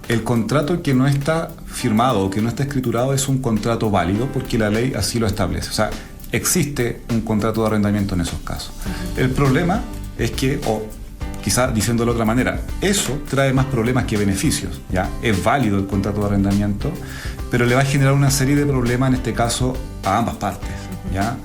el contrato que no está firmado o que no está escriturado es un contrato válido porque la ley así lo establece. O sea, existe un contrato de arrendamiento en esos casos. El problema es que, o quizá diciéndolo de otra manera, eso trae más problemas que beneficios, ¿ya? Es válido el contrato de arrendamiento, pero le va a generar una serie de problemas, en este caso, a ambas partes, ¿ya?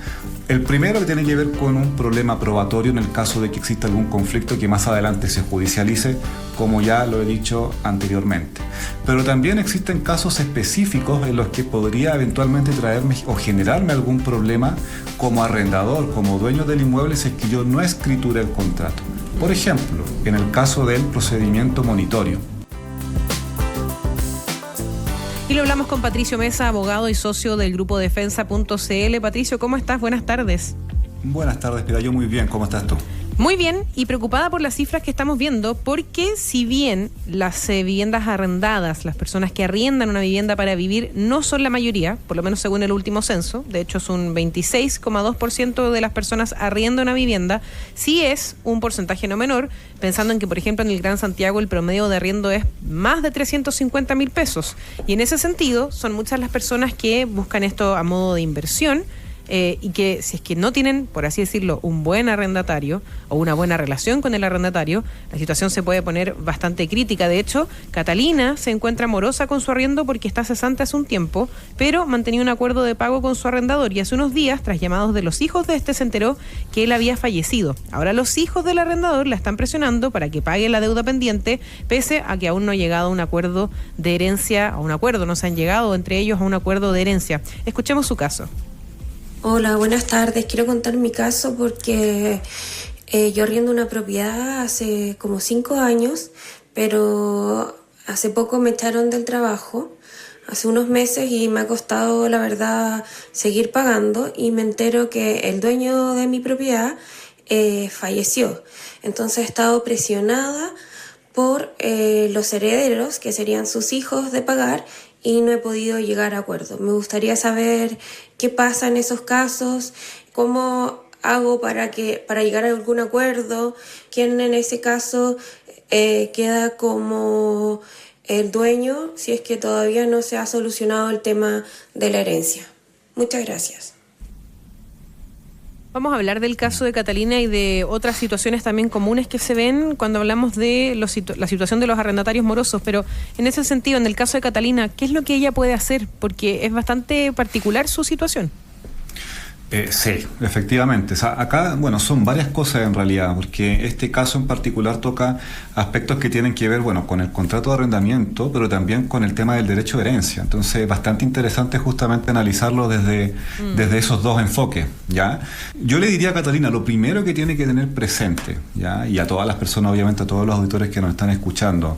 El primero que tiene que ver con un problema probatorio en el caso de que exista algún conflicto que más adelante se judicialice, como ya lo he dicho anteriormente. Pero también existen casos específicos en los que podría eventualmente traerme o generarme algún problema como arrendador, como dueño del inmueble, si es que yo no escrituré el contrato. Por ejemplo, en el caso del procedimiento monitorio. Y lo hablamos con Patricio Mesa, abogado y socio del grupo Defensa.cl. Patricio, ¿cómo estás? Buenas tardes. Buenas tardes, yo muy bien. ¿Cómo estás tú? Muy bien, y preocupada por las cifras que estamos viendo, porque si bien las viviendas arrendadas, las personas que arriendan una vivienda para vivir, no son la mayoría, por lo menos según el último censo, de hecho es un 26,2% de las personas arriendan una vivienda, sí es un porcentaje no menor, pensando en que, por ejemplo, en el Gran Santiago el promedio de arriendo es más de 350.000 pesos. Y en ese sentido, son muchas las personas que buscan esto a modo de inversión, y que si es que no tienen, por así decirlo, un buen arrendatario o una buena relación con el arrendatario, la situación se puede poner bastante crítica. De hecho, Catalina se encuentra morosa con su arriendo porque está cesante hace un tiempo, pero mantenía un acuerdo de pago con su arrendador y hace unos días, tras llamados de los hijos de este, se enteró que él había fallecido. Ahora los hijos del arrendador la están presionando para que pague la deuda pendiente, pese a que aún no ha llegado a un acuerdo de herencia, no se han llegado entre ellos a un acuerdo de herencia. Escuchemos su caso. Hola, buenas tardes. Quiero contar mi caso porque yo arriendo una propiedad hace como 5 años, pero hace poco me echaron del trabajo, hace unos meses, y me ha costado, la verdad, seguir pagando, y me entero que el dueño de mi propiedad falleció. Entonces he estado presionada por los herederos, que serían sus hijos, de pagar, y no he podido llegar a acuerdo. Me gustaría saber qué pasa en esos casos, cómo hago para llegar a algún acuerdo, quién en ese caso queda como el dueño, si es que todavía no se ha solucionado el tema de la herencia. Muchas gracias. Vamos a hablar del caso de Catalina y de otras situaciones también comunes que se ven cuando hablamos de la situación de los arrendatarios morosos, pero en ese sentido, en el caso de Catalina, ¿qué es lo que ella puede hacer? Porque es bastante particular su situación. Sí, efectivamente. O sea, acá, son varias cosas en realidad, porque este caso en particular toca aspectos que tienen que ver, con el contrato de arrendamiento, pero también con el tema del derecho de herencia. Entonces, bastante interesante justamente analizarlo desde esos dos enfoques, ¿ya? Yo le diría a Catalina, lo primero que tiene que tener presente, ¿ya? Y a todas las personas, obviamente a todos los auditores que nos están escuchando,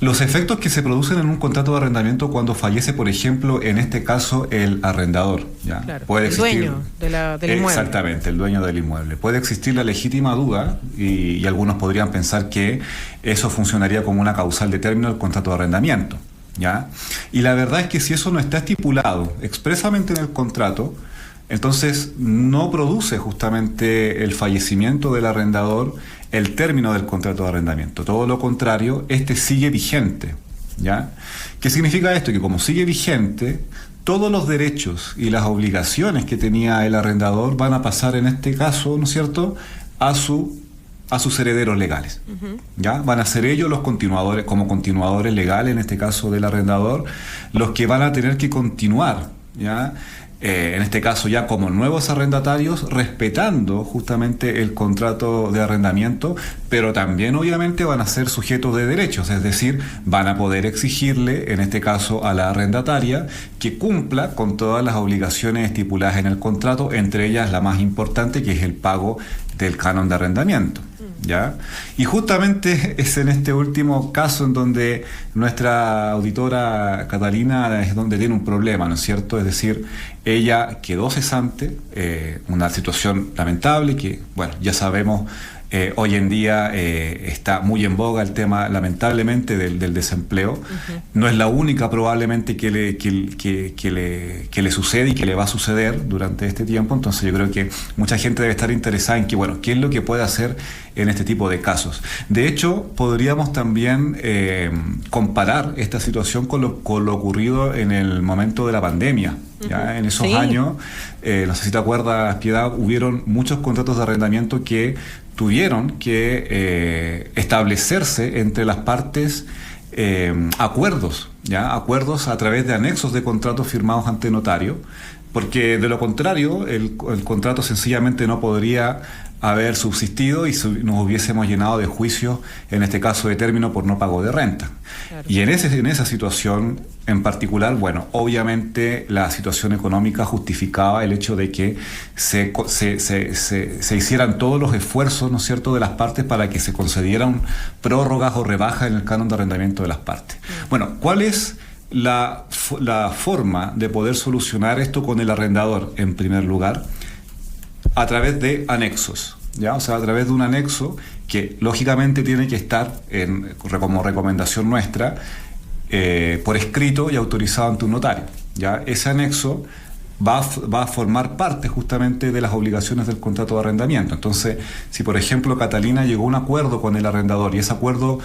los efectos que se producen en un contrato de arrendamiento cuando fallece, por ejemplo, en este caso, el arrendador. ¿Ya? Claro, puede el existir, dueño del inmueble. Exactamente, el dueño del inmueble. Puede existir la legítima duda y algunos podrían pensar que eso funcionaría como una causal de término del contrato de arrendamiento, ¿ya? Y la verdad es que si eso no está estipulado expresamente en el contrato, entonces no produce justamente el fallecimiento del arrendador el término del contrato de arrendamiento. Todo lo contrario, este sigue vigente, ¿ya? ¿Qué significa esto? Que como sigue vigente, todos los derechos y las obligaciones que tenía el arrendador van a pasar en este caso, ¿no es cierto?, a sus herederos legales. ¿Ya? Van a ser ellos los continuadores, como continuadores legales, en este caso del arrendador, los que van a tener que continuar, ¿ya? En este caso ya como nuevos arrendatarios, respetando justamente el contrato de arrendamiento, pero también obviamente van a ser sujetos de derechos, es decir, van a poder exigirle, en este caso a la arrendataria, que cumpla con todas las obligaciones estipuladas en el contrato, entre ellas la más importante, que es el pago del canon de arrendamiento. ¿Ya? Y justamente es en este último caso en donde nuestra auditora Catalina es donde tiene un problema, ¿no es cierto? Es decir, ella quedó cesante, una situación lamentable que, ya sabemos Hoy en día está muy en boga el tema, lamentablemente, del desempleo. No es la única probablemente que le sucede y que le va a suceder durante este tiempo. Entonces yo creo que mucha gente debe estar interesada en que, bueno, ¿qué es lo que puede hacer en este tipo de casos? De hecho, podríamos también comparar esta situación con lo ocurrido en el momento de la pandemia. ¿Ya? En esos años, no sé si te acuerdas, Piedad, hubieron muchos contratos de arrendamiento que tuvieron que establecerse entre las partes acuerdos, ¿ya? Acuerdos a través de anexos de contratos firmados ante notario, porque de lo contrario el contrato sencillamente no podría haber subsistido y nos hubiésemos llenado de juicios, en este caso de término por no pago de renta. Claro. Y en esa situación en particular, bueno, obviamente la situación económica justificaba el hecho de que se hicieran todos los esfuerzos, ¿no es cierto?, de las partes para que se concedieran prórrogas o rebajas en el canon de arrendamiento de las partes. Bueno, ¿cuál es la forma de poder solucionar esto con el arrendador? En primer lugar, a través de anexos, ¿ya? O sea, a través de un anexo que lógicamente tiene que estar como recomendación nuestra por escrito y autorizado ante un notario, ¿ya? Ese anexo va a formar parte justamente de las obligaciones del contrato de arrendamiento. Entonces, si por ejemplo Catalina llegó a un acuerdo con el arrendador y ese acuerdo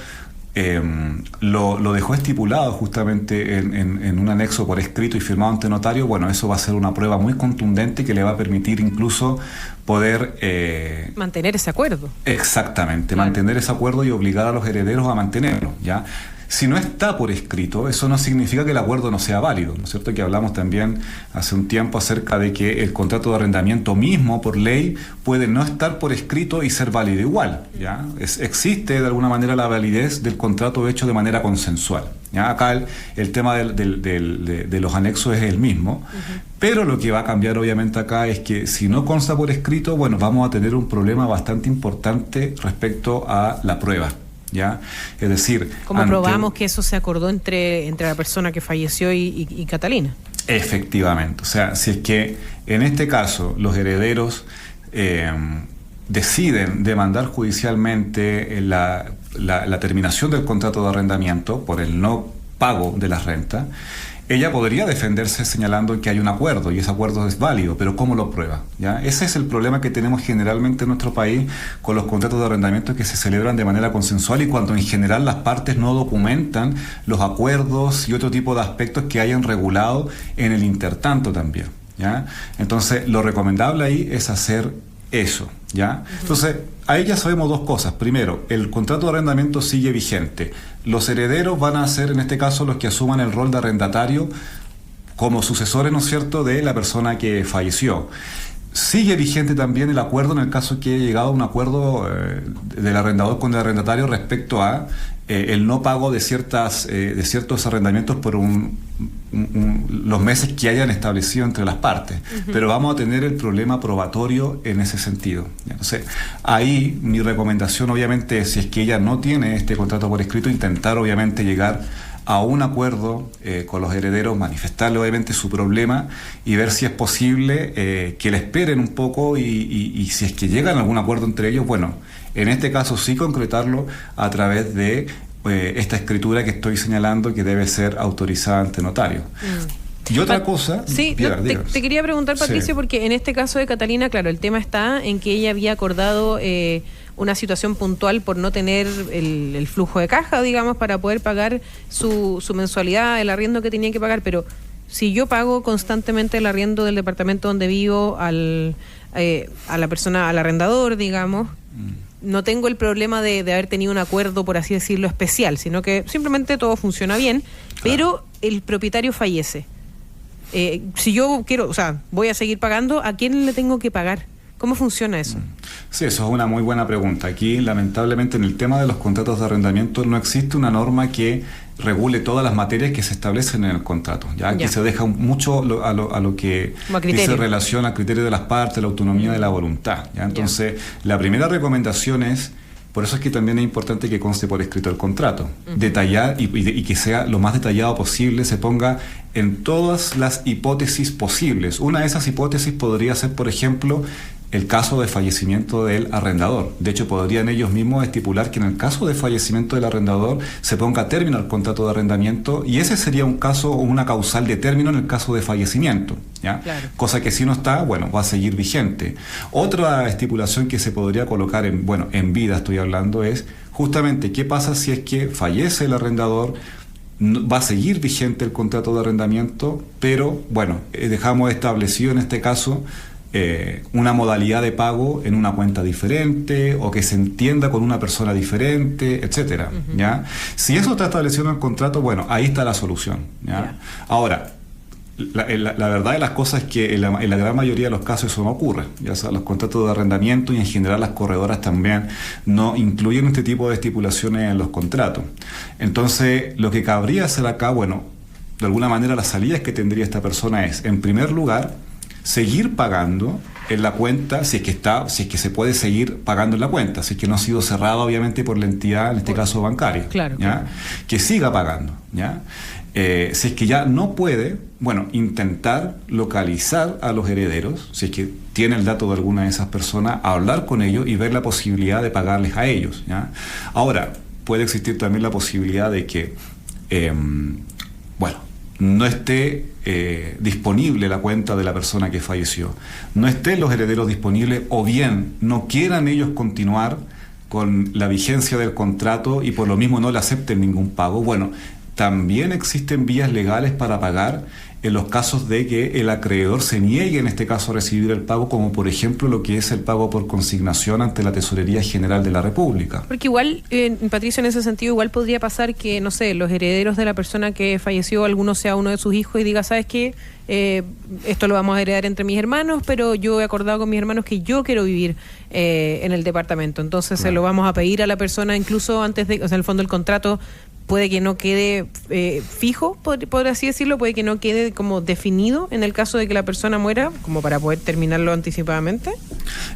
lo dejó estipulado justamente en un anexo por escrito y firmado ante notario, bueno, eso va a ser una prueba muy contundente que le va a permitir incluso poder mantener ese acuerdo. Exactamente, claro. Mantener ese acuerdo y obligar a los herederos a mantenerlo, ¿ya? Si no está por escrito, eso no significa que el acuerdo no sea válido, ¿no es cierto? Que hablamos también hace un tiempo acerca de que el contrato de arrendamiento mismo, por ley, puede no estar por escrito y ser válido igual, ¿ya? Existe de alguna manera la validez del contrato hecho de manera consensual, ¿ya? Acá el tema de los anexos es el mismo, pero lo que va a cambiar obviamente acá es que si no consta por escrito, bueno, vamos a tener un problema bastante importante respecto a la prueba, ¿ya? Es decir, ¿cómo probamos que eso se acordó entre la persona que falleció y Catalina? Efectivamente, o sea, si es que en este caso los herederos deciden demandar judicialmente la terminación del contrato de arrendamiento por el no pago de las rentas, ella podría defenderse señalando que hay un acuerdo y ese acuerdo es válido, pero ¿cómo lo prueba? ¿Ya? Ese es el problema que tenemos generalmente en nuestro país con los contratos de arrendamiento que se celebran de manera consensual y cuando en general las partes no documentan los acuerdos y otro tipo de aspectos que hayan regulado en el intertanto también, ¿ya? Entonces, lo recomendable ahí es hacer eso, ¿ya? Entonces, ahí ya sabemos dos cosas. Primero, el contrato de arrendamiento sigue vigente. Los herederos van a ser, en este caso, los que asuman el rol de arrendatario como sucesores, ¿no es cierto?, de la persona que falleció. Sigue vigente también el acuerdo en el caso que haya llegado a un acuerdo del arrendador con el arrendatario respecto a el no pago de ciertos arrendamientos por los meses que hayan establecido entre las partes. Pero vamos a tener el problema probatorio en ese sentido. Entonces, ahí mi recomendación obviamente es, si es que ella no tiene este contrato por escrito, intentar obviamente llegar a un acuerdo con los herederos, manifestarle obviamente su problema y ver si es posible que le esperen un poco y si es que llegan a algún acuerdo entre ellos, bueno, en este caso sí concretarlo a través de esta escritura que estoy señalando que debe ser autorizada ante notario. Y otra cosa... Sí, Piedra, te quería preguntar, Patricio, porque en este caso de Catalina, claro, el tema está en que ella había acordado una situación puntual por no tener el flujo de caja, digamos, para poder pagar su mensualidad, el arriendo que tenía que pagar, pero si yo pago constantemente el arriendo del departamento donde vivo a la persona, al arrendador, digamos, no tengo el problema de haber tenido un acuerdo, por así decirlo, especial, sino que simplemente todo funciona bien, pero el propietario fallece. Si yo quiero, o sea, voy a seguir pagando, ¿a quién le tengo que pagar? ¿Cómo funciona eso? Sí, eso es una muy buena pregunta. Aquí, lamentablemente, en el tema de los contratos de arrendamiento no existe una norma que regule todas las materias que se establecen en el contrato. Ya aquí se deja mucho a lo que dice relación al criterio de las partes, la autonomía de la voluntad. ¿Ya? Entonces, la primera recomendación es, por eso es que también es importante que conste por escrito el contrato, detallar y que sea lo más detallado posible, se ponga en todas las hipótesis posibles. Una de esas hipótesis podría ser, por ejemplo, el caso de fallecimiento del arrendador. De hecho, podrían ellos mismos estipular que en el caso de fallecimiento del arrendador se ponga término al contrato de arrendamiento, y ese sería un caso o una causal de término en el caso de fallecimiento, ¿ya? Claro. Cosa que si no está, bueno, va a seguir vigente. Otra estipulación que se podría colocar en vida, estoy hablando, es justamente qué pasa si es que fallece el arrendador. Va a seguir vigente el contrato de arrendamiento, pero bueno, dejamos establecido en este caso una modalidad de pago en una cuenta diferente, o que se entienda con una persona diferente, etcétera, ¿ya? Si eso está establecido en el contrato, bueno, ahí está la solución, ¿ya? Ahora, la verdad de las cosas es que en la gran mayoría de los casos eso no ocurre. Ya sea, los contratos de arrendamiento y en general las corredoras también no incluyen este tipo de estipulaciones en los contratos. Entonces, lo que cabría hacer acá, bueno, de alguna manera las salidas que tendría esta persona es, en primer lugar, seguir pagando en la cuenta, si es que se puede seguir pagando en la cuenta, si es que no ha sido cerrada obviamente por la entidad, en este caso bancaria, claro, ¿ya? claro. Que siga pagando, ¿ya? Si es que ya no puede, bueno, intentar localizar a los herederos, si es que tiene el dato de alguna de esas personas, hablar con ellos y ver la posibilidad de pagarles a ellos, ¿ya? Ahora, puede existir también la posibilidad de que, bueno, no esté disponible la cuenta de la persona que falleció, no estén los herederos disponibles, o bien no quieran ellos continuar con la vigencia del contrato y por lo mismo no le acepten ningún pago. Bueno, también existen vías legales para pagar en los casos de que el acreedor se niegue, en este caso, a recibir el pago, como por ejemplo lo que es el pago por consignación ante la Tesorería General de la República. Porque igual, Patricio, en ese sentido, igual podría pasar que, no sé, los herederos de la persona que falleció, alguno sea uno de sus hijos y diga, ¿sabes qué? Esto lo vamos a heredar entre mis hermanos, pero yo he acordado con mis hermanos que yo quiero vivir en el departamento. Entonces se lo vamos a pedir a la persona incluso antes de, o sea, en el fondo el contrato puede que no quede fijo, por así decirlo, puede que no quede como definido en el caso de que la persona muera, como para poder terminarlo anticipadamente.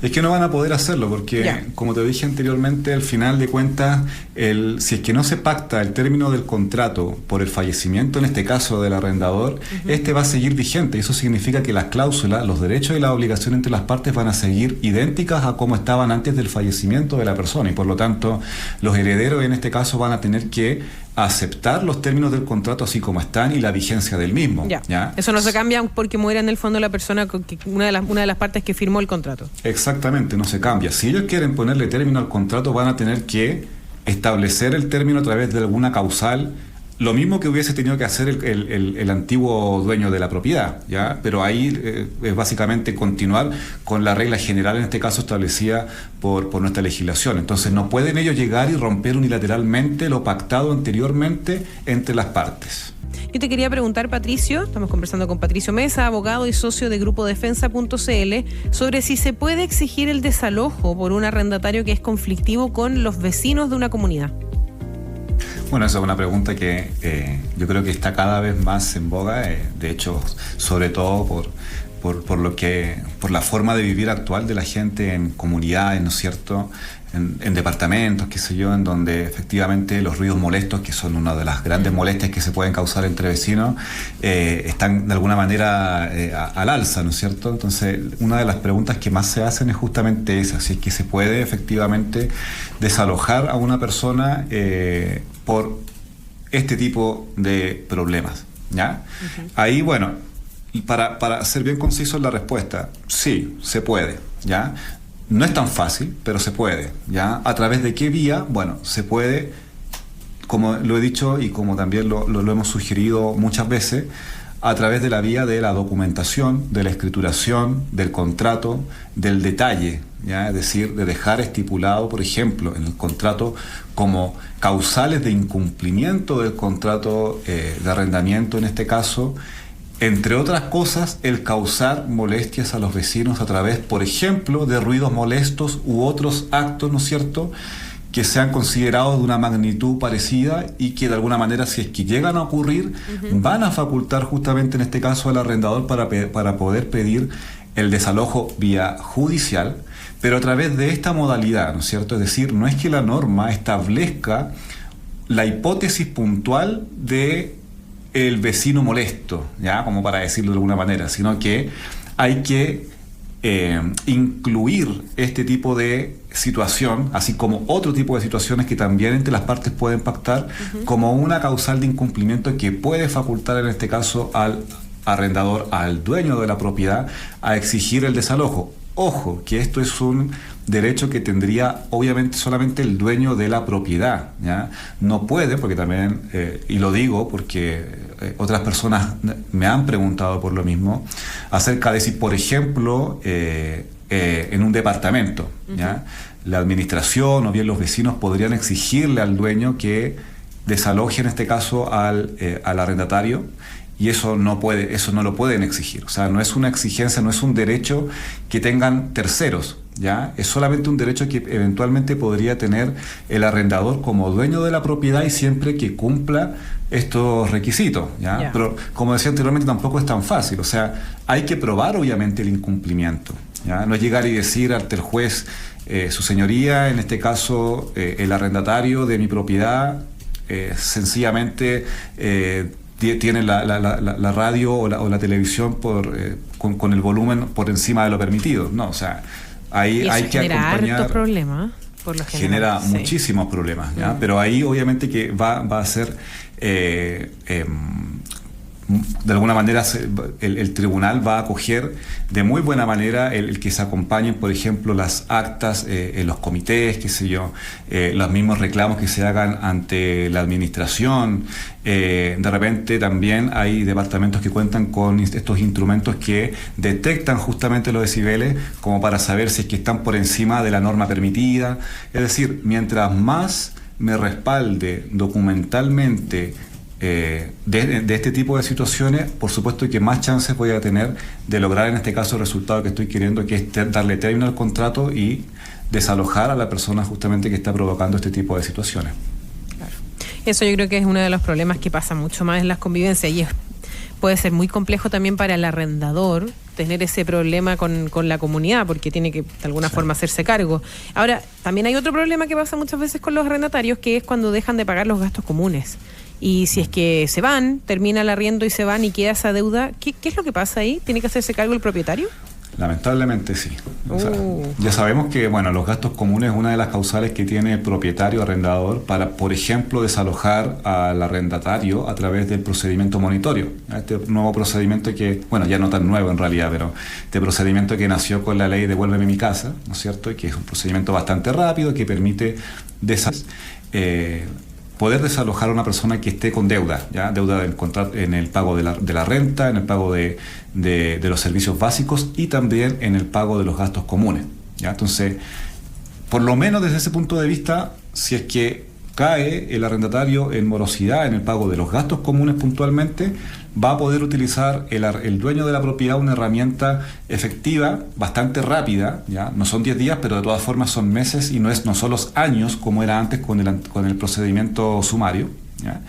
Es que no van a poder hacerlo porque, como te dije anteriormente, al final de cuentas, si es que no se pacta el término del contrato por el fallecimiento, en este caso del arrendador, este va a seguir vigente. Eso significa que las cláusulas, los derechos y las obligaciones entre las partes van a seguir idénticas a como estaban antes del fallecimiento de la persona, y por lo tanto los herederos en este caso van a tener que aceptar los términos del contrato así como están y la vigencia del mismo. ¿Ya? Eso no se cambia porque muera en el fondo la persona, una de las partes que firmó el contrato. Exactamente, no se cambia. Si ellos quieren ponerle término al contrato, van a tener que establecer el término a través de alguna causal, lo mismo que hubiese tenido que hacer el antiguo dueño de la propiedad, ¿ya? Pero ahí es básicamente continuar con la regla general, en este caso establecida por nuestra legislación. Entonces no pueden ellos llegar y romper unilateralmente lo pactado anteriormente entre las partes. Yo te quería preguntar, Patricio, estamos conversando con Patricio Mesa, abogado y socio de Grupo Defensa.cl, sobre si se puede exigir el desalojo por un arrendatario que es conflictivo con los vecinos de una comunidad. Bueno, esa es una pregunta que yo creo que está cada vez más en boga, de hecho, sobre todo por la forma de vivir actual de la gente en comunidades, ¿no es cierto?, en departamentos, qué sé yo, en donde efectivamente los ruidos molestos, que son una de las grandes molestias que se pueden causar entre vecinos, están de alguna manera al alza, ¿no es cierto? Entonces, una de las preguntas que más se hacen es justamente esa, si es que se puede efectivamente desalojar a una persona por este tipo de problemas, ¿ya? Ahí, bueno, para ser bien conciso en la respuesta, sí, se puede, ¿ya? No es tan fácil, pero se puede, ¿ya? ¿A través de qué vía? Bueno, se puede, como lo he dicho y como también lo hemos sugerido muchas veces, a través de la vía de la documentación, de la escrituración, del contrato, del detalle, ¿ya? Es decir, de dejar estipulado, por ejemplo, en el contrato como causales de incumplimiento del contrato de arrendamiento, en este caso, entre otras cosas, el causar molestias a los vecinos a través, por ejemplo, de ruidos molestos u otros actos, ¿no es cierto?, que sean considerados de una magnitud parecida y que de alguna manera, si es que llegan a ocurrir, van a facultar justamente en este caso al arrendador para poder pedir el desalojo vía judicial, pero a través de esta modalidad, ¿no es cierto? Es decir, no es que la norma establezca la hipótesis puntual de el vecino molesto, ya, como para decirlo de alguna manera, sino que hay que incluir este tipo de situación, así como otro tipo de situaciones que también entre las partes pueden pactar, como una causal de incumplimiento que puede facultar en este caso al arrendador, al dueño de la propiedad, a exigir el desalojo. Ojo, que esto es un derecho que tendría obviamente solamente el dueño de la propiedad, ¿ya? No puede, porque también, y lo digo porque otras personas me han preguntado por lo mismo, acerca de si, por ejemplo, en un departamento, ¿ya? La administración o bien los vecinos podrían exigirle al dueño que desaloje en este caso al arrendatario. Y eso no lo pueden exigir. O sea, no es una exigencia, no es un derecho que tengan terceros, ¿ya? Es solamente un derecho que eventualmente podría tener el arrendador como dueño de la propiedad y siempre que cumpla estos requisitos, ¿ya? Yeah. Pero, como decía anteriormente, tampoco es tan fácil. O sea, hay que probar, obviamente, el incumplimiento, ¿ya? No es llegar y decir ante el juez, su señoría, en este caso, el arrendatario de mi propiedad, sencillamente... tiene la radio o la televisión con el volumen por encima de lo permitido. No, o sea, ahí hay que acompañar. Harto problema, por lo general. Genera Sí. muchísimos problemas, ¿ya? Pero ahí obviamente que va a ser... de alguna manera el tribunal va a acoger de muy buena manera el que se acompañen, por ejemplo, las actas en los comités, qué sé yo, los mismos reclamos que se hagan ante la administración. De repente también hay departamentos que cuentan con estos instrumentos que detectan justamente los decibeles como para saber si es que están por encima de la norma permitida. Es decir, mientras más me respalde documentalmente de este tipo de situaciones, por supuesto que más chances voy a tener de lograr en este caso el resultado que estoy queriendo, que es darle término al contrato y desalojar a la persona justamente que está provocando este tipo de situaciones. Claro. Eso yo creo que es uno de los problemas que pasa mucho más en las convivencias y puede ser muy complejo también para el arrendador tener ese problema con la comunidad, porque tiene que de alguna forma hacerse cargo. Ahora, también hay otro problema que pasa muchas veces con los arrendatarios, que es cuando dejan de pagar los gastos comunes. Y si es que se van, termina el arriendo y se van y queda esa deuda, ¿qué es lo que pasa ahí? ¿Tiene que hacerse cargo el propietario? Lamentablemente sí. O sea, ya sabemos que los gastos comunes es una de las causales que tiene el propietario arrendador para, por ejemplo, desalojar al arrendatario a través del procedimiento monitorio. Este nuevo procedimiento que, ya no tan nuevo en realidad, pero este procedimiento que nació con la ley Devuélveme mi casa, ¿no es cierto? Y que es un procedimiento bastante rápido que permite poder desalojar a una persona que esté con deuda, ¿ya? Deuda del contrato, en el pago de la renta, en el pago de los servicios básicos y también en el pago de los gastos comunes, ¿ya? Entonces, por lo menos desde ese punto de vista, si es que cae el arrendatario en morosidad en el pago de los gastos comunes puntualmente, va a poder utilizar el dueño de la propiedad una herramienta efectiva, bastante rápida, ¿ya? No son 10 días, pero de todas formas son meses y no son los años como era antes con el procedimiento sumario, ¿ya?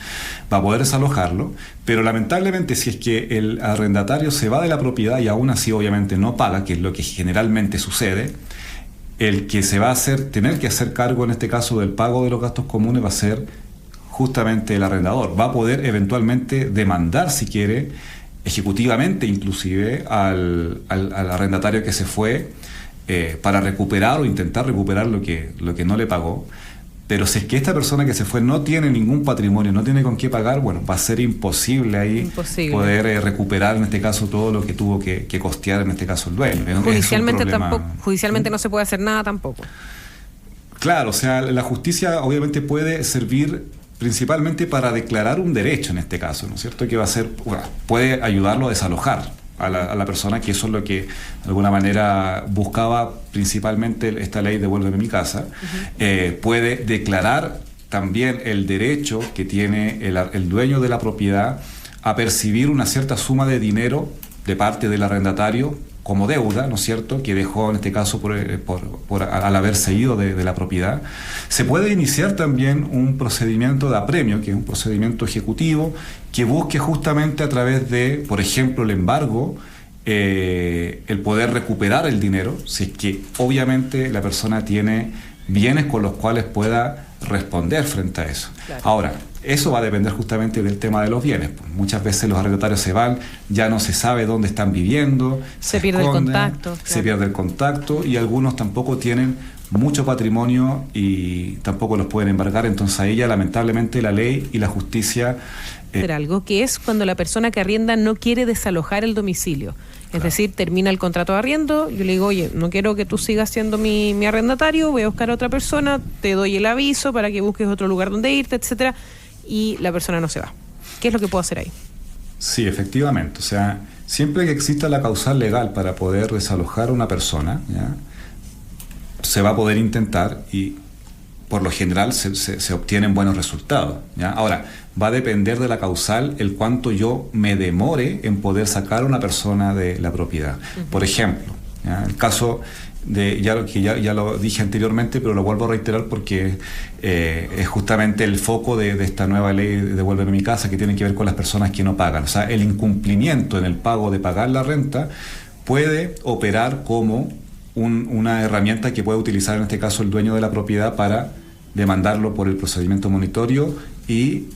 Va a poder desalojarlo, pero lamentablemente si es que el arrendatario se va de la propiedad y aún así obviamente no paga, que es lo que generalmente sucede, el que se va a tener que hacer cargo en este caso del pago de los gastos comunes va a ser justamente el arrendador. Va a poder eventualmente demandar, si quiere, ejecutivamente inclusive al arrendatario que se fue para recuperar o intentar recuperar lo que no le pagó. Pero si es que esta persona que se fue no tiene ningún patrimonio, no tiene con qué pagar, va a ser imposible ahí poder recuperar en este caso todo lo que tuvo que costear en este caso el dueño. Judicialmente no se puede hacer nada tampoco. Claro, o sea, la justicia obviamente puede servir principalmente para declarar un derecho en este caso, ¿no es cierto? Que puede ayudarlo a desalojar a la persona, que eso es lo que de alguna manera buscaba principalmente esta ley Devuélveme mi casa. Puede declarar también el derecho que tiene el dueño de la propiedad a percibir una cierta suma de dinero de parte del arrendatario como deuda, ¿no es cierto?, que dejó en este caso al haberse ido de la propiedad. Se puede iniciar también un procedimiento de apremio, que es un procedimiento ejecutivo, que busque justamente a través de, por ejemplo, el embargo, el poder recuperar el dinero, si es que obviamente la persona tiene bienes con los cuales pueda responder frente a eso. Claro. Ahora, Eso va a depender justamente del tema de los bienes. Pues muchas veces los arrendatarios se van, ya no se sabe dónde están viviendo, se pierde el contacto. Se pierde el contacto y algunos tampoco tienen mucho patrimonio y tampoco los pueden embargar. Entonces ahí ya lamentablemente la ley y la justicia... algo que es cuando la persona que arrienda no quiere desalojar el domicilio. Es decir, termina el contrato de arriendo, yo le digo, oye, no quiero que tú sigas siendo mi arrendatario, voy a buscar a otra persona, te doy el aviso para que busques otro lugar donde irte, etcétera, y la persona no se va. ¿Qué es lo que puedo hacer ahí? Sí, efectivamente. O sea, siempre que exista la causal legal para poder desalojar a una persona, ¿ya?, se va a poder intentar y por lo general se obtienen buenos resultados, ¿ya? Ahora, va a depender de la causal el cuánto yo me demore en poder sacar a una persona de la propiedad. Por ejemplo, ¿ya?, el caso de, ya lo dije anteriormente, pero lo vuelvo a reiterar porque es justamente el foco de esta nueva ley de Devuélveme mi casa, que tiene que ver con las personas que no pagan. O sea, el incumplimiento en el pago de pagar la renta puede operar como una herramienta que puede utilizar en este caso el dueño de la propiedad para demandarlo por el procedimiento monitorio y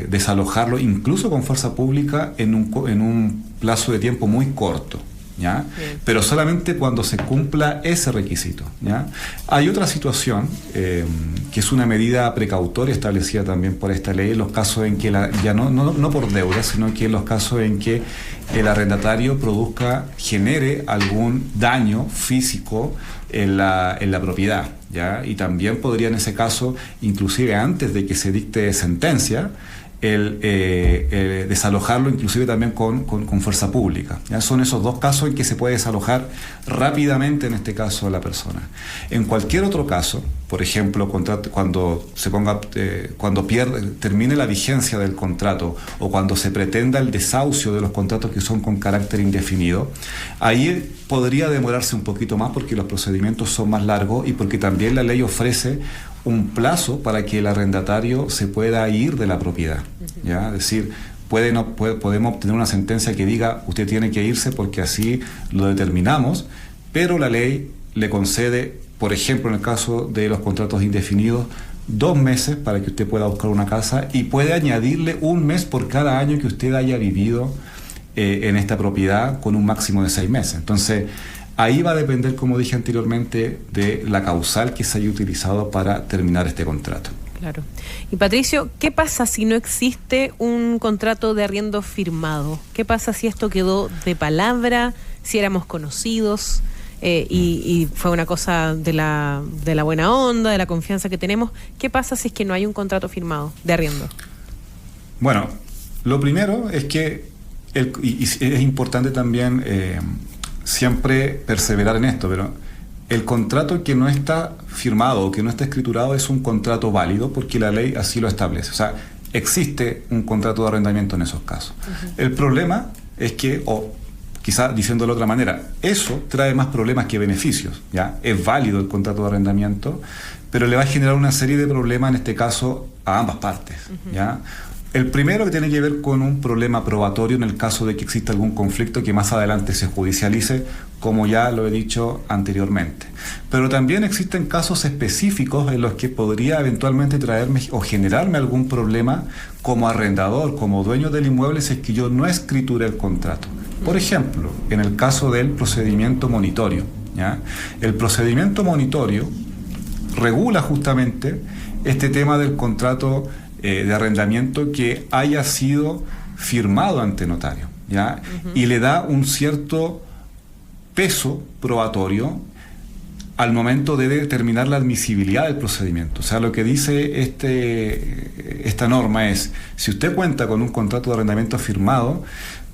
desalojarlo incluso con fuerza pública en un plazo de tiempo muy corto, ¿ya? Pero solamente cuando se cumpla ese requisito, ¿ya? Hay otra situación que es una medida precautoria establecida también por esta ley en los casos en que ya no por deuda, sino que en los casos en que el arrendatario genere algún daño físico en la propiedad, ¿ya? Y también podría en ese caso, inclusive antes de que se dicte sentencia, desalojarlo inclusive también con fuerza pública, ¿ya? Son esos dos casos en que se puede desalojar rápidamente en este caso a la persona. En cualquier otro caso, por ejemplo, cuando termine la vigencia del contrato o cuando se pretenda el desahucio de los contratos que son con carácter indefinido, ahí podría demorarse un poquito más porque los procedimientos son más largos y porque también la ley ofrece un plazo para que el arrendatario se pueda ir de la propiedad, ¿ya? Es decir, podemos obtener una sentencia que diga usted tiene que irse porque así lo determinamos, pero la ley le concede, por ejemplo, en el caso de los contratos indefinidos, 2 meses para que usted pueda buscar una casa y puede añadirle 1 mes por cada año que usted haya vivido en esta propiedad con un máximo de 6 meses. Entonces, ahí va a depender, como dije anteriormente, de la causal que se haya utilizado para terminar este contrato. Claro. Y Patricio, ¿qué pasa si no existe un contrato de arriendo firmado? ¿Qué pasa si esto quedó de palabra, si éramos conocidos y fue una cosa de la buena onda, de la confianza que tenemos? ¿Qué pasa si es que no hay un contrato firmado de arriendo? Bueno, lo primero es que es importante también siempre perseverar en esto, pero el contrato que no está firmado o que no está escriturado es un contrato válido porque la ley así lo establece. O sea, existe un contrato de arrendamiento en esos casos. El problema es que, o quizá diciéndolo de otra manera, eso trae más problemas que beneficios, ¿ya? Es válido el contrato de arrendamiento, pero le va a generar una serie de problemas, en este caso, a ambas partes, ¿ya? El primero que tiene que ver con un problema probatorio en el caso de que exista algún conflicto que más adelante se judicialice, como ya lo he dicho anteriormente. Pero también existen casos específicos en los que podría eventualmente traerme o generarme algún problema como arrendador, como dueño del inmueble, si es que yo no escrituré el contrato. Por ejemplo, en el caso del procedimiento monitorio, ¿ya? El procedimiento monitorio regula justamente este tema del contrato de arrendamiento que haya sido firmado ante notario, ¿ya? Y le da un cierto peso probatorio al momento de determinar la admisibilidad del procedimiento. O sea, lo que dice esta norma es, si usted cuenta con un contrato de arrendamiento firmado,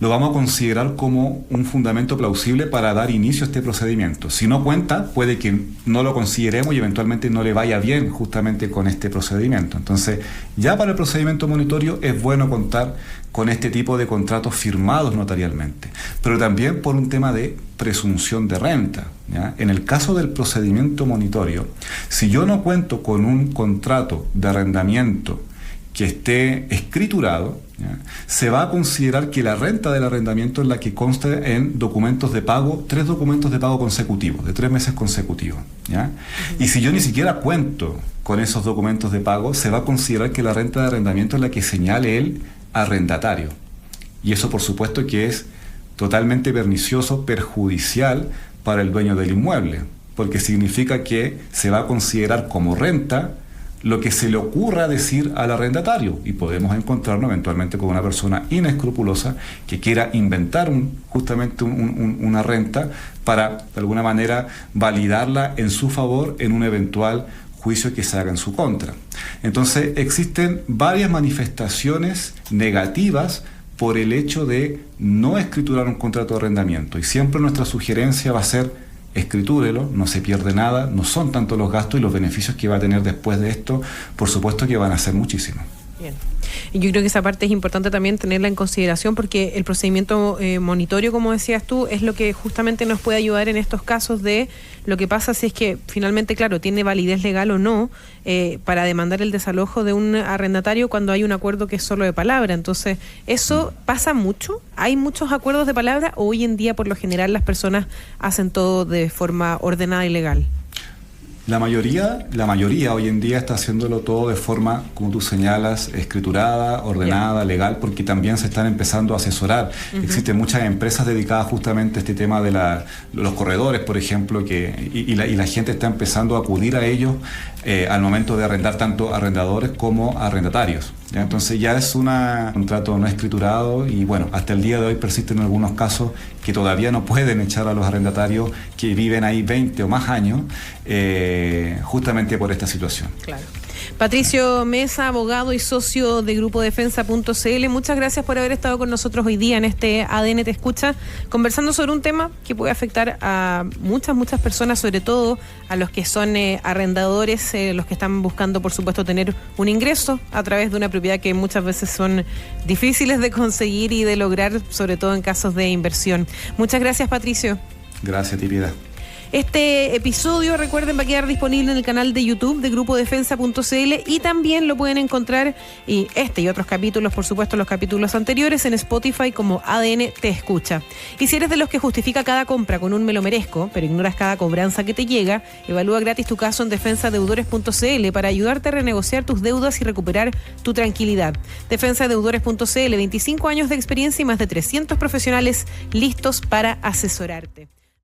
lo vamos a considerar como un fundamento plausible para dar inicio a este procedimiento. Si no cuenta, puede que no lo consideremos y eventualmente no le vaya bien justamente con este procedimiento. Entonces, ya para el procedimiento monitorio es bueno contar con este tipo de contratos firmados notarialmente, pero también por un tema de presunción de renta, ¿ya? En el caso del procedimiento monitorio, si yo no cuento con un contrato de arrendamiento que esté escriturado, ¿ya?, se va a considerar que la renta del arrendamiento es la que consta en documentos de pago, 3 documentos de pago consecutivos, de 3 meses consecutivos, ¿ya? Y si yo ni siquiera cuento con esos documentos de pago, se va a considerar que la renta de arrendamiento es la que señale el arrendatario. Y eso, por supuesto, que es totalmente pernicioso, perjudicial para el dueño del inmueble, porque significa que se va a considerar como renta lo que se le ocurra decir al arrendatario, y podemos encontrarnos eventualmente con una persona inescrupulosa que quiera inventar justamente una renta para, de alguna manera, validarla en su favor en un eventual juicio que se haga en su contra. Entonces, existen varias manifestaciones negativas por el hecho de no escriturar un contrato de arrendamiento, y siempre nuestra sugerencia va a ser: escritúrelo, no se pierde nada, no son tanto los gastos, y los beneficios que va a tener después de esto, por supuesto que van a ser muchísimos. Bien. Y yo creo que esa parte es importante también tenerla en consideración, porque el procedimiento monitorio, como decías tú, es lo que justamente nos puede ayudar en estos casos de lo que pasa si es que finalmente, claro, tiene validez legal o no para demandar el desalojo de un arrendatario cuando hay un acuerdo que es solo de palabra. Entonces, ¿eso pasa mucho? ¿Hay muchos acuerdos de palabra o hoy en día por lo general las personas hacen todo de forma ordenada y legal? La mayoría hoy en día está haciéndolo todo de forma, como tú señalas, escriturada, ordenada, legal, porque también se están empezando a asesorar. Existen muchas empresas dedicadas justamente a este tema de los corredores, por ejemplo, y la gente está empezando a acudir a ellos al momento de arrendar, tanto arrendadores como arrendatarios. ¿Ya? Entonces ya es un contrato no escriturado, y bueno, hasta el día de hoy persisten algunos casos que todavía no pueden echar a los arrendatarios que viven ahí 20 o más años justamente por esta situación. Claro. Patricio Mesa, abogado y socio de Grupo Defensa.cl, muchas gracias por haber estado con nosotros hoy día en este ADN Te Escucha, conversando sobre un tema que puede afectar a muchas personas, sobre todo a los que son arrendadores, los que están buscando, por supuesto, tener un ingreso a través de una propiedad que muchas veces son difíciles de conseguir y de lograr, sobre todo en casos de inversión. Muchas gracias, Patricio. Gracias, Piedad. Este episodio, recuerden, va a quedar disponible en el canal de YouTube de Grupo Defensa.cl, y también lo pueden encontrar, y otros capítulos, por supuesto, los capítulos anteriores, en Spotify como ADN Te Escucha. Y si eres de los que justifica cada compra con un "me lo merezco", pero ignoras cada cobranza que te llega, evalúa gratis tu caso en defensadeudores.cl para ayudarte a renegociar tus deudas y recuperar tu tranquilidad. Defensadeudores.cl, 25 años de experiencia y más de 300 profesionales listos para asesorarte.